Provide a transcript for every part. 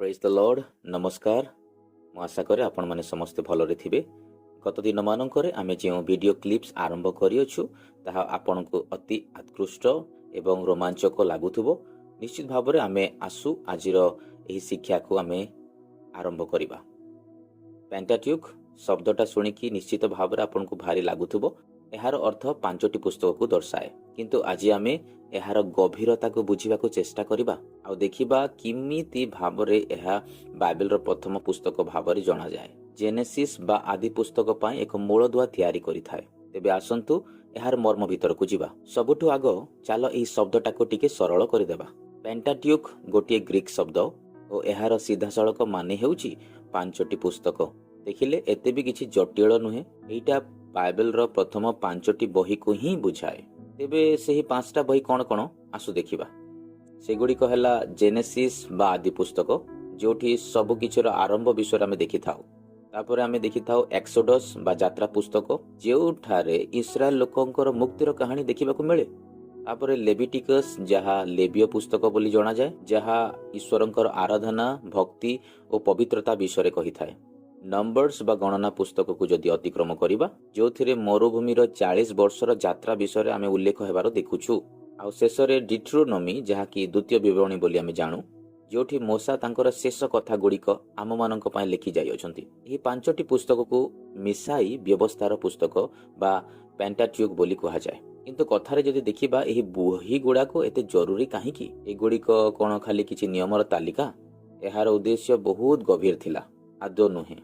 ପ୍ରେଜ୍ ଦ ଲର୍ଡ। ନମସ୍କାର। ମୁଁ ଆଶା କରେ ଆପଣମାନେ ସମସ୍ତେ ଭଲରେ ଥିବେ। ଗତ ଦିନମାନଙ୍କରେ ଆମେ ଯେଉଁ ଭିଡ଼ିଓ କ୍ଲିପ୍ସ ଆରମ୍ଭ କରିଅଛୁ ତାହା ଆପଣଙ୍କୁ ଅତି ଆକୃଷ୍ଟ ଏବଂ ରୋମାଞ୍ଚକ ଲାଗୁଥିବ। ନିଶ୍ଚିତ ଭାବରେ ଆମେ ଆଜିର ଏହି ଶିକ୍ଷାକୁ ଆମେ ଆରମ୍ଭ କରିବା। ପେଣ୍ଟାଟ୍ୟୁକ୍ ଶବ୍ଦଟା ଶୁଣିକି ନିଶ୍ଚିତ ଭାବରେ ଆପଣଙ୍କୁ ଭାରି ଲାଗୁଥିବ। ଏହାର ଅର୍ଥ 5ଟି ପୁସ୍ତକକୁ ଦର୍ଶାଏ, କିନ୍ତୁ ଆଜି ଆମେ ଏହାର ଗଭୀରତାକୁ ବୁଝିବାକୁ ଚେଷ୍ଟା କରିବା ଆଉ ଦେଖିବା କେମିତି ଭାବରେ ଏହା ବାଇବେଲର ପ୍ରଥମ ପୁସ୍ତକ ଭାବରେ ଜଣାଯାଏ। ଜେନେସିସ୍ ବା ଆଦି ପୁସ୍ତକ ପାଇଁ ଏକ ମୂଳଦୁଆ ତିଆରି କରିଥାଏ। ତେବେ ଆସନ୍ତୁ ଏହାର ମର୍ମ ଭିତରକୁ ଯିବା। ସବୁଠୁ ଆଗ ଚାଲ ଏହି ଶବ୍ଦଟାକୁ ଟିକେ ସରଳ କରିଦେବା। ପେଣ୍ଟାଟ୍ୟୁକ୍ ଗୋଟିଏ ଗ୍ରୀକ୍ ଶବ୍ଦ ଓ ଏହାର ସିଧାସଳଖ ମାନେ ହେଉଛି 5ଟି ପୁସ୍ତକ। ଦେଖିଲେ ଏତେ ବି କିଛି ଜଟିଳ ନୁହେଁ। ଏଇଟା ବାଇବେଲର ପ୍ରଥମ 5ଟି ବହିକୁ ହିଁ ବୁଝାଏ। ତେବେ ସେହି 5ଟା ବହି କ'ଣ କ'ଣ ଆସୁ ଦେଖିବା। ସେଗୁଡ଼ିକ ହେଲା ଜେନେସିସ୍ ବା ଆଦି ପୁସ୍ତକ, ଯେଉଁଠି ସବୁ କିଛିର ଆରମ୍ଭ ବିଷୟରେ ଆମେ ଦେଖିଥାଉ। ତାପରେ ଆମେ ଦେଖିଥାଉ ଏକ୍ସୋଡସ୍ ବା ଯାତ୍ରା ପୁସ୍ତକ, ଯେଉଁଠାରେ ଇସ୍ରାଏଲ ଲୋକଙ୍କର ମୁକ୍ତିର କାହାଣୀ ଦେଖିବାକୁ ମିଳେ। ତାପରେ ଲେଭିଟିକସ୍, ଯାହା ଲେବୀୟ ପୁସ୍ତକ ବୋଲି ଜଣାଯାଏ, ଯାହା ଈଶ୍ୱରଙ୍କର ଆରାଧନା, ଭକ୍ତି ଓ ପବିତ୍ରତା ବିଷୟରେ କହିଥାଏ। ନମ୍ବର୍ସ ବା ଗଣନା ପୁସ୍ତକକୁ ଯଦି ଅତିକ୍ରମ କରିବା, ଯେଉଁଥିରେ ମରୁଭୂମିର 40 ବର୍ଷର ଯାତ୍ରା ବିଷୟରେ ଆମେ ଉଲ୍ଲେଖ ହେବାର ଦେଖୁଛୁ। ଆଉ ଶେଷରେ ଡିଟ୍ରୋନୋମି, ଯାହାକି ଦ୍ୱିତୀୟ ବିବରଣୀ ବୋଲି ଆମେ ଜାଣୁ, ଯେଉଁଠି ମୋଶା ତାଙ୍କର ଶେଷ କଥା ଗୁଡ଼ିକ ଆମମାନଙ୍କ ପାଇଁ ଲେଖି ଯାଇଅଛନ୍ତି। ଏହି 5ଟି ପୁସ୍ତକକୁ ମିଶାଇ ବ୍ୟବସ୍ଥାର ପୁସ୍ତକ ବା ପେଣ୍ଟାଟ୍ୟୁକ୍ ବୋଲି କୁହାଯାଏ। କିନ୍ତୁ କଥାରେ ଯଦି ଦେଖିବା, ଏହି ବହି ଗୁଡ଼ାକ ଏତେ ଜରୁରୀ କାହିଁକି? ଏଗୁଡ଼ିକ କ'ଣ ଖାଲି କିଛି ନିୟମର ତାଲିକା? ଏହାର ଉଦ୍ଦେଶ୍ୟ ବହୁତ ଗଭୀର ଥିଲା। ଆଦୌ ନୁହେଁ।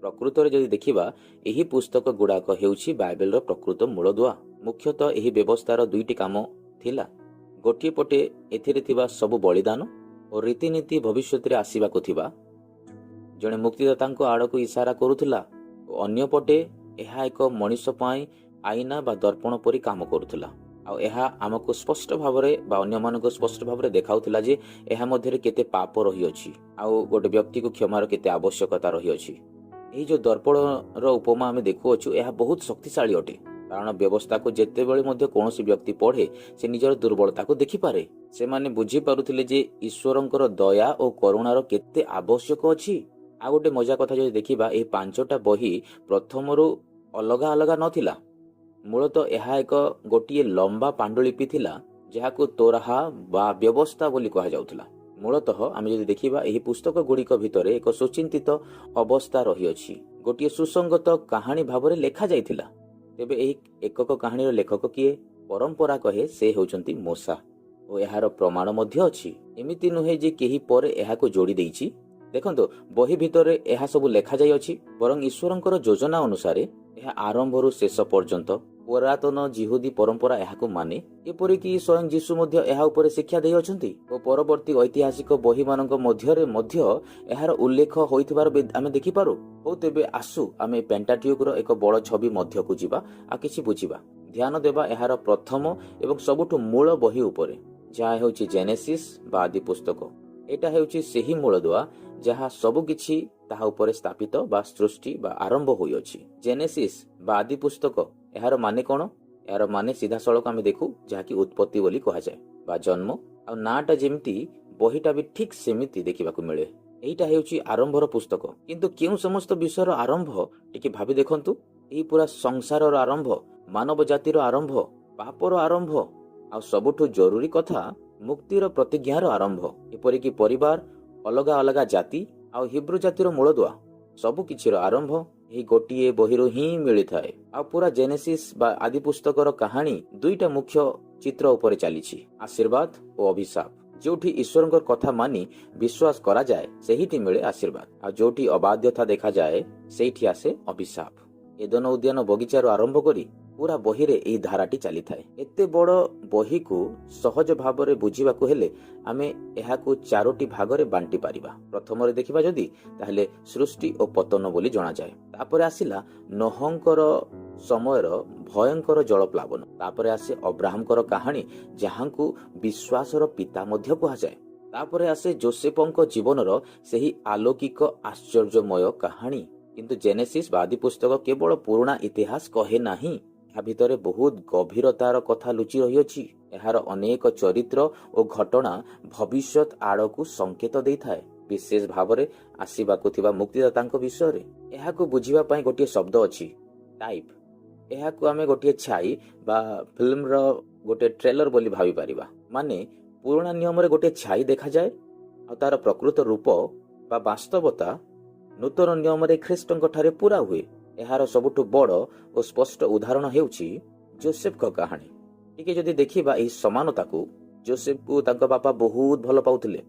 ପ୍ରକୃତରେ ଯଦି ଦେଖିବା, ଏହି ପୁସ୍ତକ ଗୁଡ଼ାକ ହେଉଛି ବାଇବେଲର ପ୍ରକୃତ ମୂଳଦୁଆ। ମୁଖ୍ୟତଃ ଏହି ବ୍ୟବସ୍ଥାର 2ଟି କାମ ଥିଲା। ଗୋଟିଏ ପଟେ ଏଥିରେ ଥିବା ସବୁ ବଳିଦାନ ଓ ରୀତିନୀତି ଭବିଷ୍ୟତରେ ଆସିବାକୁ ଥିବା ଜଣେ ମୁକ୍ତିଦାତାଙ୍କ ଆଡ଼କୁ ଇସାରା କରୁଥିଲା ଓ ଅନ୍ୟପଟେ ଏହା ଏକ ମଣିଷ ପାଇଁ ଆଇନା ବା ଦର୍ପଣ ପରି କାମ କରୁଥିଲା। ଆଉ ଏହା ଆମକୁ ସ୍ପଷ୍ଟ ଭାବରେ ବା ଅନ୍ୟମାନଙ୍କୁ ସ୍ପଷ୍ଟ ଭାବରେ ଦେଖାଉଥିଲା ଯେ ଏହା ମଧ୍ୟରେ କେତେ ପାପ ରହିଅଛି ଆଉ ଗୋଟେ ବ୍ୟକ୍ତିକୁ କ୍ଷମାର କେତେ ଆବଶ୍ୟକତା ରହିଅଛି। ଏହି ଯେଉଁ ଦର୍ପଣର ଉପମା ଆମେ ଦେଖୁଅଛୁ, ଏହା ବହୁତ ଶକ୍ତିଶାଳୀ ଅଟେ। କାରଣ ବ୍ୟବସ୍ଥାକୁ ଯେତେବେଳେ ମଧ୍ୟ କୌଣସି ବ୍ୟକ୍ତି ପଢ଼େ, ସେ ନିଜର ଦୁର୍ବଳତାକୁ ଦେଖିପାରେ। ସେମାନେ ବୁଝିପାରୁଥିଲେ ଯେ ଈଶ୍ୱରଙ୍କର ଦୟା ଓ କରୁଣାର କେତେ ଆବଶ୍ୟକ ଅଛି। ଆଉ ଗୋଟେ ମଜା କଥା ଯଦି ଦେଖିବା, ଏହି 5ଟା ବହି ପ୍ରଥମରୁ ଅଲଗା ଅଲଗା ନଥିଲା। ମୂଳତଃ ଏହା ଗୋଟିଏ ଲମ୍ବା ପାଣ୍ଡୁଲିପି ଥିଲା, ଯାହାକୁ ତୋରାହା ବା ବ୍ୟବସ୍ଥା ବୋଲି କୁହାଯାଉଥିଲା। ମୂଳତଃ ଆମେ ଯଦି ଦେଖିବା, ଏହି ପୁସ୍ତକ ଗୁଡ଼ିକ ଭିତରେ ଏକ ସୁଚିନ୍ତିତ ଅବସ୍ଥା ରହିଅଛି। ଗୋଟିଏ ସୁସଙ୍ଗତ କାହାଣୀ ଭାବରେ ଲେଖା ଯାଇଥିଲା। ତେବେ ଏହି ଏକକ କାହାଣୀର ଲେଖକ କିଏ? ପରମ୍ପରା କହେ ସେ ହେଉଛନ୍ତି ମୋଶା ଓ ଏହାର ପ୍ରମାଣ ମଧ୍ୟ ଅଛି। ଏମିତି ନୁହେଁ ଯେ କେହି ପରେ ଏହାକୁ ଯୋଡ଼ି ଦେଇଛି। ଦେଖନ୍ତୁ, ବହି ଭିତରେ ଏହା ସବୁ ଲେଖାଯାଇଅଛି, ବରଂ ଈଶ୍ୱରଙ୍କର ଯୋଜନା ଅନୁସାରେ ଏହା ଆରମ୍ଭରୁ ଶେଷ ପର୍ଯ୍ୟନ୍ତ ପୁରାତନ ଜିହୁଦୀ ପରମ୍ପରା ଏହାକୁ ମାନେ। ଏପରିକି ସ୍ୱୟଂ ଯୀଶୁ ମଧ୍ୟ ଏହା ଉପରେ ଶିକ୍ଷା ଦେଇଅଛନ୍ତି ଓ ପରବର୍ତ୍ତୀ ଐତିହାସିକ ବହିମାନଙ୍କ ମଧ୍ୟରେ ମଧ୍ୟ ଏହାର ଉଲ୍ଲେଖ ହୋଇଥିବାର ଆମେ ଦେଖିପାରୁ। ହଉ, ତେବେ ଆସୁ ଆମେ ପେଣ୍ଟାଟ୍ୟୁକ୍ର ଏକ ବଡ଼ ଛବି ମଧ୍ୟକୁ ଯିବା ଆଉ କିଛି ବୁଝିବା। ଧ୍ୟାନ ଦେବା ଏହାର ପ୍ରଥମ ଏବଂ ସବୁଠୁ ମୂଳ ବହି ଉପରେ, ଯାହା ହେଉଛି ଜେନେସିସ୍ ବା ଆଦି ପୁସ୍ତକ। ଏଇଟା ହେଉଛି ସେହି ମୂଳଦୁଆ ଯାହା ସବୁକିଛି ତାହା ଉପରେ ସ୍ଥାପିତ ବା ସୃଷ୍ଟି ବା ଆରମ୍ଭ ହୋଇଅଛି। ଜେନେସିସ୍ ବା ଆଦି ପୁସ୍ତକ, ଏହାର ମାନେ କ'ଣ? ଏହାର ମାନେ ସିଧାସଳଖ ଆମେ ଦେଖୁ, ଯାହାକି ଉତ୍ପତ୍ତି ବୋଲି କୁହାଯାଏ ବା ଜନ୍ମ। ଆଉ ନାଁଟା ଯେମିତି, ବହିଟା ବି ଠିକ୍ ସେମିତି ଦେଖିବାକୁ ମିଳେ। ଏଇଟା ହେଉଛି ଆରମ୍ଭର ପୁସ୍ତକ। କିନ୍ତୁ କେଉଁ ସମସ୍ତ ବିଷୟର ଆରମ୍ଭ ଟିକେ ଭାବି ଦେଖନ୍ତୁ। ଏହି ପୁରା ସଂସାରର ଆରମ୍ଭ, ମାନବ ଜାତିର ଆରମ୍ଭ, ପାପର ଆରମ୍ଭ, ଆଉ ସବୁଠୁ ଜରୁରୀ କଥା, ମୁକ୍ତିର ପ୍ରତିଜ୍ଞାର ଆରମ୍ଭ। ଏପରିକି ପରିବାର, ଅଲଗା ଅଲଗା ଜାତି ଆଉ ହିବ୍ରୁ ଜାତିର ମୂଳଦୁଆ, ସବୁ କିଛିର ଆରମ୍ଭ ଏହି ଗୋଟିଏ ବହିରୁ ହିଁ ମିଳିଥାଏ। ଆଉ ପୁରା ଜେନେସିସ୍ ବା ଆଦି ପୁସ୍ତକର କାହାଣୀ 2ଟା ମୁଖ୍ୟ ଚିତ୍ର ଉପରେ ଚାଲିଛି, ଆଶୀର୍ବାଦ ଓ ଅଭିଶାପ। ଯେଉଁଠି ଈଶ୍ୱରଙ୍କ କଥା ମାନି ବିଶ୍ୱାସ କରାଯାଏ, ସେହିଠି ମିଳେ ଆଶୀର୍ବାଦ, ଆଉ ଯେଉଁଠି ଅବାଧ୍ୟତା ଦେଖାଯାଏ, ସେଇଠି ଆସେ ଅଭିଶାପ। ଏଦନ ଉଦ୍ୟାନ ବଗିଚାରୁ ଆରମ୍ଭ କରି ପୁରା ବହିରେ ଏହି ଧାରାଟି ଚାଲିଥାଏ। ଏତେ ବଡ଼ ବହିକୁ ସହଜ ଭାବରେ ବୁଝିବାକୁ ହେଲେ ଆମେ ଏହାକୁ 4ଟି ଭାଗରେ ବାଣ୍ଟି ପାରିବା। ପ୍ରଥମରେ ଦେଖିବା ଯଦି, ତାହେଲେ ସୃଷ୍ଟି ଓ ପତନ ବୋଲି ଜଣାଯାଏ। ତାପରେ ଆସିଲା ନୋହଙ୍କର ସମୟର ଭୟଙ୍କର ଜଳପ୍ଲାବନ। ତାପରେ ଆସେ ଅବ୍ରାହମଙ୍କର କାହାଣୀ, ଯାହାଙ୍କୁ ବିଶ୍ୱାସର ପିତା ମଧ୍ୟ କୁହାଯାଏ। ତାପରେ ଆସେ ଯୋସେଫଙ୍କ ଜୀବନର ସେହି ଆଲୌକିକ ଆଶ୍ଚର୍ଯ୍ୟମୟ କାହାଣୀ। କିନ୍ତୁ ଜେନେସିସ୍ ବା ଆଦି ପୁସ୍ତକ କେବଳ ପୁରୁଣା ଇତିହାସ କହେ ନାହିଁ। ଏହା ଭିତରେ ବହୁତ ଗଭୀରତାର କଥା ଲୁଚି ରହିଅଛି। ଏହାର ଅନେକ ଚରିତ୍ର ଓ ଘଟଣା ଭବିଷ୍ୟତ ଆଡ଼କୁ ସଂକେତ ଦେଇଥାଏ। ବିଶେଷ ଭାବରେ ଆସିବାକୁ ଥିବା ମୁକ୍ତିଦାତାଙ୍କ ବିଷୟରେ। ଏହାକୁ ବୁଝିବା ପାଇଁ ଗୋଟିଏ ଶବ୍ଦ ଅଛି, ଟାଇପ୍। ଏହାକୁ ଆମେ ଗୋଟିଏ ଛାଇ ବା ଫିଲ୍ମର ଗୋଟିଏ ଟ୍ରେଲର ବୋଲି ଭାବିପାରିବା। ମାନେ ପୁରୁଣା ନିୟମରେ ଗୋଟିଏ ଛାଇ ଦେଖାଯାଏ ଆଉ ତାର ପ୍ରକୃତ ରୂପ ବା ବାସ୍ତବତା ନୂତନ ନିୟମରେ ଖ୍ରୀଷ୍ଟଙ୍କ ଠାରେ ପୁରା ହୁଏ। ଏହାର ସବୁଠୁ ବଡ଼ ଓ ସ୍ପଷ୍ଟ ଉଦାହରଣ ହେଉଛି ଯୋସେଫଙ୍କ କାହାଣୀ। ଟିକେ ଯଦି ଦେଖିବା ଏହି ସମାନତାକୁ, ଯୋସେଫକୁ ତାଙ୍କ ବାପା ବହୁତ ଭଲ ପାଉଥିଲେ,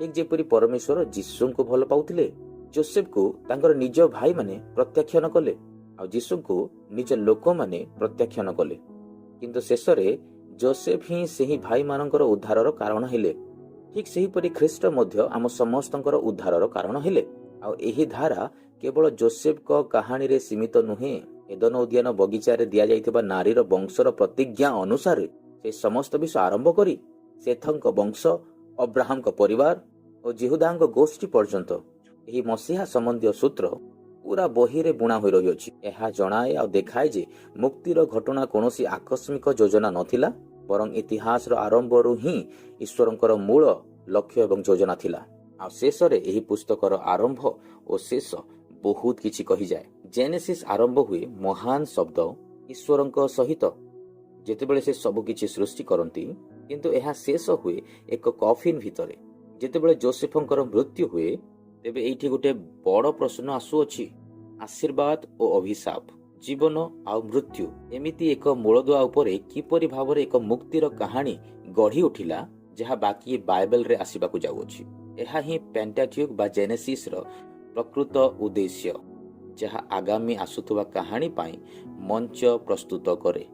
ଠିକ୍ ଯେପରି ପରମେଶ୍ୱର ଯୀଶୁଙ୍କୁ ଭଲ ପାଉଥିଲେ। ଯୋସେଫକୁ ତାଙ୍କର ନିଜ ଭାଇମାନେ ପ୍ରତ୍ୟାଖ୍ୟାନ କଲେ ଆଉ ଯୀଶୁଙ୍କୁ ନିଜ ଲୋକମାନେ ପ୍ରତ୍ୟାଖ୍ୟାନ କଲେ, କିନ୍ତୁ ଶେଷରେ ଯୋସେଫ ହିଁ ସେହି ଭାଇମାନଙ୍କର ଉଦ୍ଧାରର କାରଣ ହେଲେ। ଠିକ୍ ସେହିପରି ଖ୍ରୀଷ୍ଟ ମଧ୍ୟ ଆମ ସମସ୍ତଙ୍କର ଉଦ୍ଧାରର କାରଣ ହେଲେ। ଆଉ ଏହି ଧାରା କେବଳ ଯୋସେଫଙ୍କ କାହାଣୀରେ ସୀମିତ ନୁହେଁ। ଏଦନ ଉଦ୍ୟାନ ବଗିଚାରେ ଦିଆଯାଇଥିବା ନାରୀର ବଂଶର ପ୍ରତିଜ୍ଞା ଅନୁସାରେ ସେ ସମସ୍ତ ବିଷୟ ଆରମ୍ଭ କରି ସେଥଙ୍କ ବଂଶ, ଅବ୍ରାହମଙ୍କ ପରିବାର ଓ ଜିହୁଦାଙ୍କ ଗୋଷ୍ଠୀ ପର୍ଯ୍ୟନ୍ତ ଏହି ମସିହା ସମ୍ବନ୍ଧୀୟ ସୂତ୍ର ପୁରା ବହିରେ ବୁଣା ହୋଇ ରହିଅଛି। ଏହା ଜଣାଏ ଆଉ ଦେଖାଏ ଯେ ମୁକ୍ତିର ଘଟଣା କୌଣସି ଆକସ୍ମିକ ଯୋଜନା ନଥିଲା, ବରଂ ଇତିହାସର ଆରମ୍ଭରୁ ହିଁ ଈଶ୍ୱରଙ୍କର ମୂଳ ଲକ୍ଷ୍ୟ ଏବଂ ଯୋଜନା ଥିଲା। ଆଉ ଶେଷରେ ଏହି ପୁସ୍ତକର ଆରମ୍ଭ ଓ ଶେଷ ବହୁତ କିଛି କହିଯାଏ। ଜେନେସିସ୍ ଆରମ୍ଭ ହୁଏ ମହାନ ଶବ୍ଦ ଈଶ୍ୱରଙ୍କ ସହିତ, ଯେତେବେଳେ ସେ ସବୁ କିଛି ସୃଷ୍ଟି କରନ୍ତି, କିନ୍ତୁ ଏହା ଶେଷ ହୁଏ ଏକ କଫିନ୍ ଭିତରେ। ଯେତେବେଳେ ଯୋସେଫଙ୍କର ମୃତ୍ୟୁ ହୁଏ, ତେବେ ଏଇଠି ଗୋଟେ ବଡ଼ ପ୍ରଶ୍ନ ଆସୁଅଛି, ଆଶୀର୍ବାଦ ଓ ଅଭିଶାପ, ଜୀବନ ଆଉ ମୃତ୍ୟୁ, ଏମିତି ଏକ ମୂଳଦୁଆ ଉପରେ କିପରି ଭାବରେ ଏକ ମୁକ୍ତିର କାହାଣୀ ଗଢ଼ି ଉଠିଲା, ଯାହା ବାକି ବାଇବେଲରେ ଆସିବାକୁ ଯାଉଅଛି। ଏହା ହିଁ ପେଣ୍ଟାଟ୍ୟୁକ୍ ବା ଜେନେସିସ୍ର ପ୍ରକୃତ ଉଦ୍ଦେଶ୍ୟ, ଯାହା ଆଗାମୀ ଆସୁଥିବା କାହାଣୀ ପାଇଁ ମଞ୍ଚ ପ୍ରସ୍ତୁତ କରେ।